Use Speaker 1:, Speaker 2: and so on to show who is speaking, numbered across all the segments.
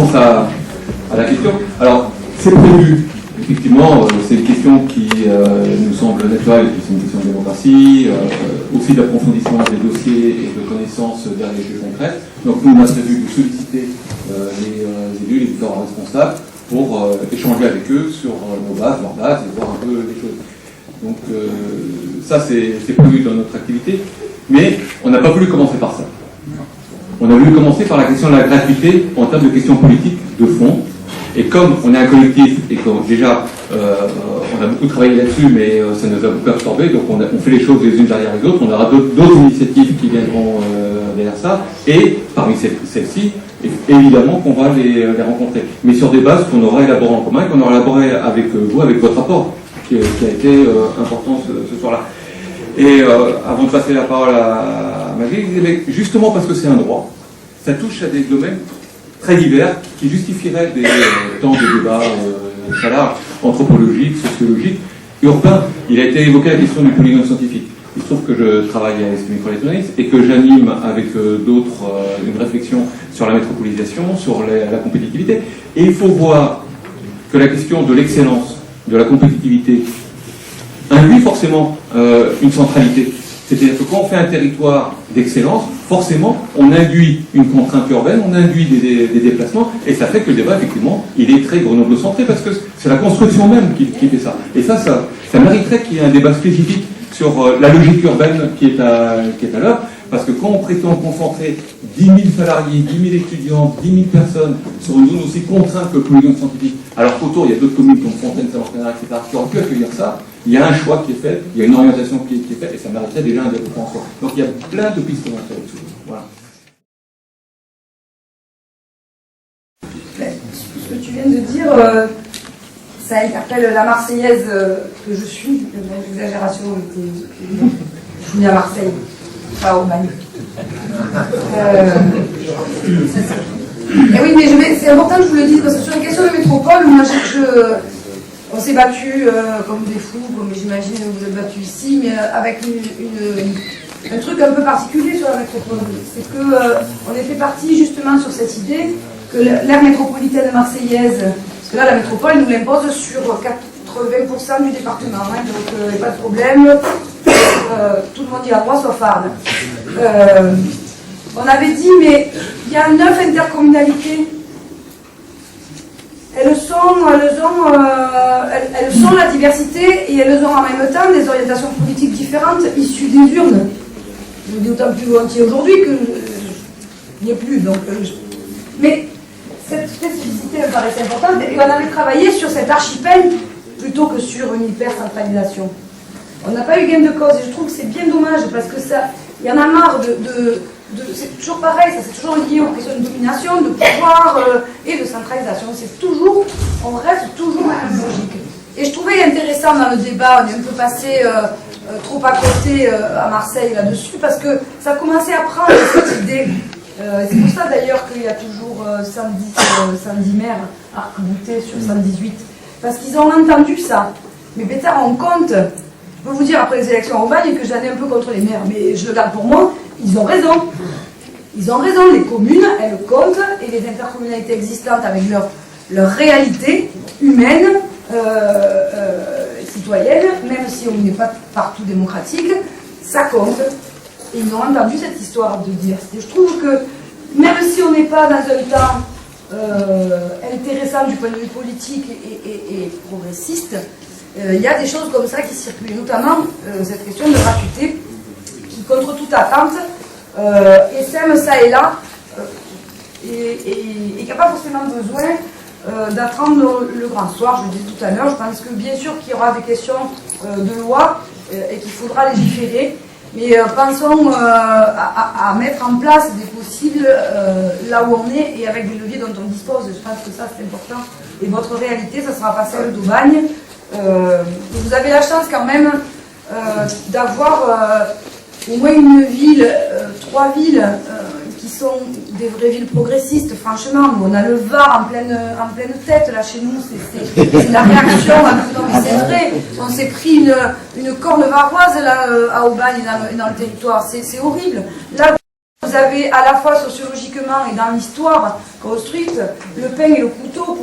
Speaker 1: réponse à la question. Alors, c'est prévu. Effectivement, c'est une question qui nous semble naturelle, c'est une question de démocratie, aussi d'approfondissement des dossiers et de connaissances vers les jeux concrètes. Donc nous, on a prévu de solliciter les élus, les différents responsables, pour échanger avec eux sur nos bases, leurs bases, et voir un peu les choses. Donc ça, c'est prévu dans notre activité, mais on n'a pas voulu commencer par ça. On a voulu commencer par la question de la gratuité en termes de questions politiques de fond. Et comme on est un collectif et que déjà on a beaucoup travaillé là-dessus, mais ça nous a beaucoup absorbé, donc on fait les choses les unes derrière les autres. On aura d'autres initiatives qui viendront derrière ça. Et parmi celles-ci, évidemment qu'on va les rencontrer. Mais sur des bases qu'on aura élaborées en commun et qu'on aura élaborées avec vous, avec votre rapport, qui a été important ce soir-là. Et avant de passer la parole à Magie, je disais, mais justement parce que c'est un droit, ça touche à des domaines très divers qui justifieraient des temps de débat très larges, anthropologiques, sociologiques, urbains. Il a été évoqué la question du polygone scientifique. Il se trouve que je travaille à l'Institut microélectronique et que j'anime avec d'autres une réflexion sur la métropolisation, sur la compétitivité. Et il faut voir que la question de l'excellence, de la compétitivité, induit forcément une centralité. C'est-à-dire que quand on fait un territoire d'excellence, forcément, on induit une contrainte urbaine, on induit des déplacements, et ça fait que le débat, effectivement, il est très grenoblocentré, parce que c'est la construction même qui fait ça. Et ça mériterait qu'il y ait un débat spécifique sur la logique urbaine qui est à l'œuvre, parce que quand on prétend concentrer 10 000 salariés, 10 000 étudiants, 10 000 personnes sur une zone aussi contrainte que le polygone scientifique, alors qu'autour, il y a d'autres communes comme Fontaine, Saint-Martin, etc., qui auraient pu accueillir ça, il y a un choix qui est fait, il y a une orientation qui est faite, et ça mériterait déjà un développement en soi. Donc il y a plein de pistes à faire là-dessus. Voilà.
Speaker 2: Ce que tu viens de dire, ça interpelle la Marseillaise que je suis. L'exagération était... Je suis née à Marseille, pas au Mali. Et oui, mais c'est important que je vous le dise, parce que sur une question de métropole, moi on s'est battu comme des fous, comme j'imagine que vous êtes battus ici, mais avec un truc un peu particulier sur la métropole. C'est qu'on était parti justement sur cette idée que l'aire métropolitaine marseillaise, parce que là la métropole nous l'impose sur 80% du département, hein, donc il n'y a pas de problème, tout le monde y a droit sauf Arles. On avait dit, mais il y a 9 intercommunalités. Elles sont la diversité et elles ont en même temps des orientations politiques différentes issues des urnes. Je vous dis d'autant plus volontiers aujourd'hui que il n'y a plus. Donc, mais cette spécificité me paraissait importante et on avait travaillé sur cet archipel plutôt que sur une hyper-centralisation. On n'a pas eu gain de cause et je trouve que c'est bien dommage parce que ça, il y en a marre c'est toujours pareil, ça c'est toujours lié aux questions de domination, de pouvoir et de centralisation. On reste toujours dans la même logique. Et je trouvais intéressant dans le débat, on est un peu passé trop à côté à Marseille là-dessus, parce que ça commençait à prendre cette idée. C'est pour ça d'ailleurs qu'il y a toujours 110 maires arc-boutés sur 118, parce qu'ils ont entendu ça. Mais Bétard, on compte. Je peux vous dire après les élections en Aubagne que j'en ai un peu contre les maires, mais je le garde pour moi. Ils ont raison. Ils ont raison, les communes, elles comptent, et les intercommunalités existantes avec leur réalité humaine, citoyenne, même si on n'est pas partout démocratique, ça compte. Et ils ont entendu cette histoire de diversité. Je trouve que même si on n'est pas dans un temps intéressant du point de vue politique et progressiste, il y a des choses comme ça qui circulent, notamment cette question de gratuité, qui, contre toute attente, essaime ça et là, et qui n'a pas forcément besoin d'attendre le grand soir. Je le disais tout à l'heure, je pense que bien sûr qu'il y aura des questions de loi et qu'il faudra légiférer, mais pensons à mettre en place des possibles là où on est et avec des leviers dont on dispose. Je pense que ça c'est important. Et votre réalité, ça ne sera pas celle d'Aubagne. Vous avez la chance quand même d'avoir au moins une ville, 3 villes qui sont des vraies villes progressistes, franchement. On a le Var en pleine tête, là, chez nous, c'est la réaction. C'est vrai, on s'est pris une corne varoise, là, à Aubagne, dans le territoire. C'est horrible. Là, vous vous avez à la fois sociologiquement et dans l'histoire construite le pain et le couteau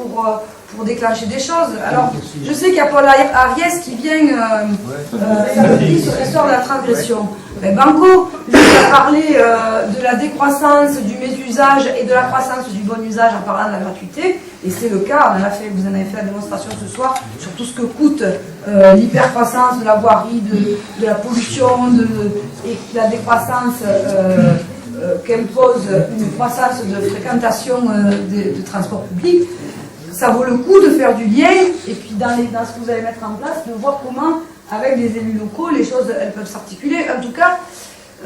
Speaker 2: pour déclencher des choses. Alors, je sais qu'il y a Paul Ariès qui vient s'appuyer sur l'histoire de la transgression. Mais Banco, lui, a parlé de la décroissance du mésusage et de la croissance du bon usage en parlant de la gratuité. Et c'est le cas, vous en avez fait la démonstration ce soir, sur tout ce que coûte l'hypercroissance de la voirie, de la pollution et la décroissance qu'impose une croissance de fréquentation de transport public. Ça vaut le coup de faire du lien, et puis dans ce que vous allez mettre en place, de voir comment, avec les élus locaux, les choses elles peuvent s'articuler. En tout cas,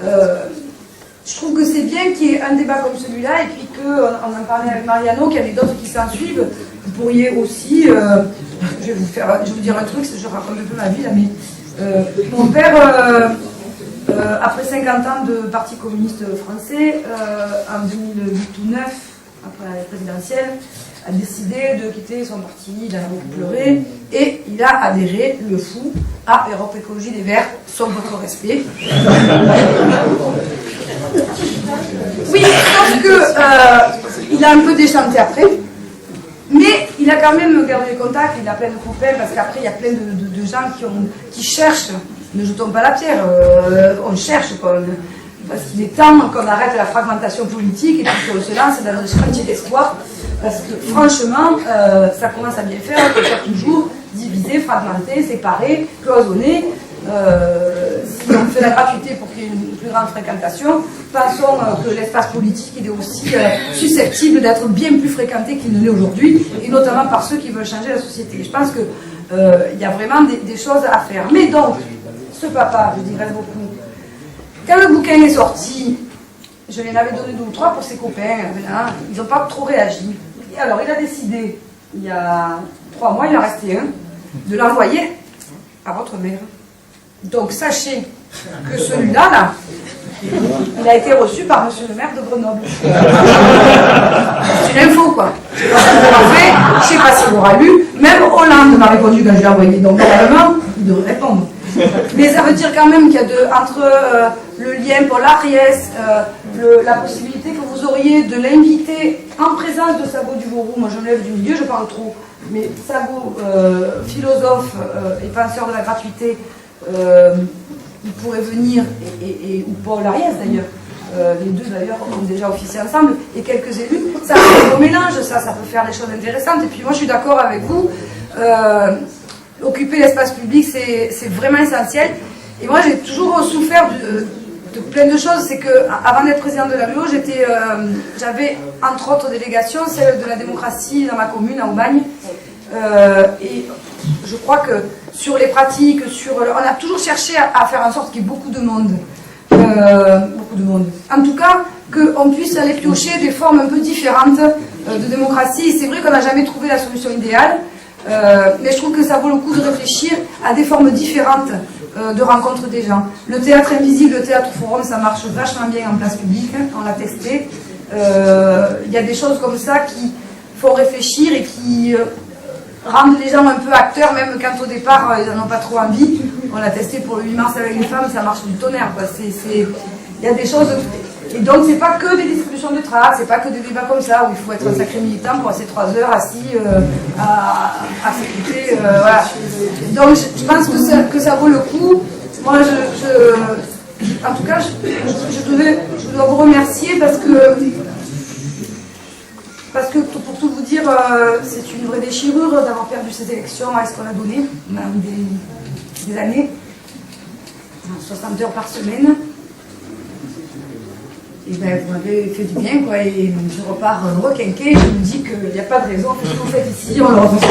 Speaker 2: je trouve que c'est bien qu'il y ait un débat comme celui-là, et puis qu'on en parlait avec Mariano, qu'il y en ait d'autres qui s'en suivent. Vous pourriez aussi, je vais vous dire un truc, je raconte un peu ma vie là, mais mon père, après 50 ans de Parti communiste français, en 2008 ou 2009, après la présidentielle, a décidé de quitter son parti, il a beaucoup pleuré, et il a adhéré, le fou, à Europe Écologie des Verts, sans votre respect. Oui, sauf que il a un peu déchanté après, mais il a quand même gardé le contact, il a plein de copains, parce qu'après il y a plein de gens qui cherchent, ne jetons pas la pierre, on cherche, parce qu'il est temps qu'on arrête la fragmentation politique et qu'on se lance dans un chantier d'espoir. Parce que franchement, ça commence à bien faire, on peut faire toujours diviser, fragmenter, séparer, cloisonner. Si on fait la gratuité pour qu'il y ait une plus grande fréquentation, pensons que l'espace politique il est aussi susceptible d'être bien plus fréquenté qu'il ne l'est aujourd'hui, et notamment par ceux qui veulent changer la société. Je pense qu'il y a vraiment des choses à faire. Mais donc, ce papa, je dirais beaucoup, quand le bouquin est sorti, je lui en avais donné 2 ou 3 pour ses copains, hein, ils n'ont pas trop réagi. Et alors il a décidé, il y a 3 mois, il en restait un, de l'envoyer à votre mère. Donc sachez que celui-là, là, il a été reçu par monsieur le maire de Grenoble. C'est une info, quoi. Je ne sais pas si vous l'aurez fait, je ne sais pas si vous l'aurez lu. Même Hollande m'a répondu quand je l'ai envoyé. Donc normalement, il devrait répondre. Mais ça veut dire quand même qu'il y a entre le lien Paul Ariès, la possibilité que vous auriez de l'inviter en présence de Sago Duvorou. Moi je me lève du milieu, je parle trop, mais Sago, philosophe et penseur de la gratuité, il pourrait venir, ou Paul Ariès d'ailleurs, les deux d'ailleurs ont déjà officié ensemble, et quelques élus, ça fait un beau mélange, ça peut faire des choses intéressantes. Et puis moi je suis d'accord avec vous, occuper l'espace public c'est vraiment essentiel. Et moi j'ai toujours souffert de plein de choses. C'est que avant d'être présidente de la l'ABO, j'avais entre autres délégations celle de la démocratie dans ma commune à Aubagne, et je crois que sur les pratiques, on a toujours cherché à faire en sorte qu'il y ait beaucoup de monde. En tout cas, qu'on puisse aller piocher des formes un peu différentes de démocratie. C'est vrai qu'on n'a jamais trouvé la solution idéale, mais je trouve que ça vaut le coup de réfléchir à des formes différentes de rencontre des gens. Le théâtre invisible, le théâtre forum, ça marche vachement bien en place publique, on l'a testé. Il y a des choses comme ça qui font réfléchir et qui rendent les gens un peu acteurs, même quand au départ ils n'en ont pas trop envie. On l'a testé pour le 8 mars avec les femmes, ça marche du tonnerre, quoi. Il y a des choses, et donc c'est pas que des distributions de tracts, c'est pas que des débats comme ça où il faut être un sacré militant pour passer 3 heures assis à s'écouter, voilà. Donc je pense que ça vaut le coup. Moi en tout cas je dois vous remercier parce que pour tout vous dire, c'est une vraie déchirure d'avoir perdu ces élections à ce qu'on a donné, des années, 60 heures par semaine. Et ben, vous m'avez fait du bien, quoi, et je repars requinquée, je me dis qu'il n'y a pas de raison que ce que vous faites ici, on le refait.